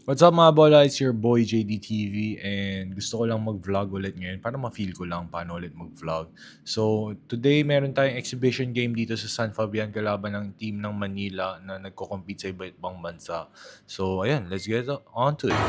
What's up mga bola, it's your boy JDTV and gusto ko lang mag-vlog ulit ngayon para ma-feel ko lang paano ulit mag-vlog. So today meron tayong exhibition game dito sa San Fabian kalaban ng team ng Manila na nagko-compete sa iba't ibang bansa. So ayan, let's get on to it.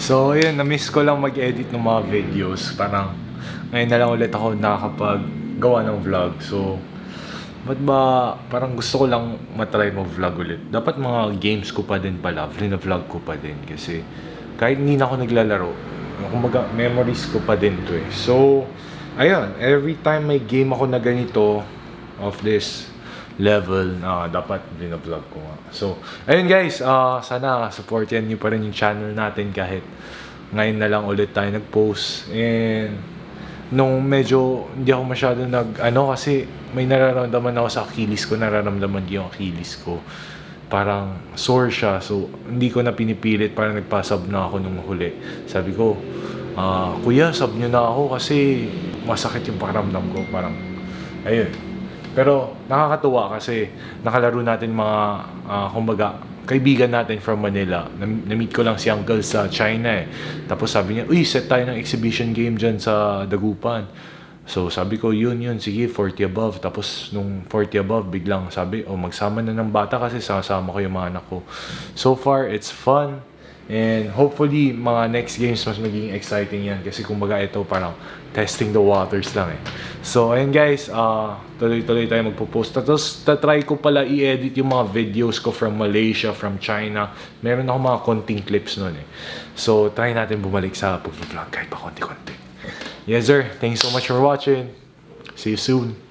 So, ayun, na-miss ko lang mag-edit ng mga videos. Parang, ngayon na lang ulit ako nakakapag-gawa ng vlog. So, ba't ba, parang gusto ko lang matry mag-vlog ulit. Dapat mga games ko pa din pala, vlog ko pa din. Kasi, kahit hindi na ako naglalaro, kumbaga, memories ko pa din to eh. So, ayun, every time may game ako na ganito, of this level na dapat vlog ko nga. So, ayun guys, sana supportan niyo pa rin yung channel natin kahit ngayon na lang ulit tayo nag-post. And nung medyo hindi ako masyado kasi may nararamdaman ako sa Achilles ko, nararamdaman yung Achilles ko. Parang sore siya. So, hindi ko na pinipilit, parang nagpa-sub na ako nung huli. Sabi ko, kuya, sub nyo na ako kasi masakit yung pakiramdam ko. Parang, ayun. Pero nakakatuwa kasi nakalaro natin mga, kumbaga, kaibigan natin from Manila. Na-meet ko lang si Uncle sa China eh. Tapos sabi niya, uy, set tayo ng exhibition game dyan sa Dagupan. So sabi ko, yun, sige, 40 above. Tapos nung 40 above, biglang sabi, magsama na ng bata kasi sasama ko yung mga anak ko. So far, it's fun. And hopefully, mga next games mas magiging exciting yan. Kasi kumbaga ito parang testing the waters lang eh. So, ayun guys, tuloy-tuloy tayo magpo-post. Tapos, try ko pala i-edit yung mga videos ko from Malaysia, from China. Meron ako mga konting clips nun eh. So, try natin bumalik sa pag-vlog kahit pa konti-konti. Yes sir, thanks so much for watching. See you soon.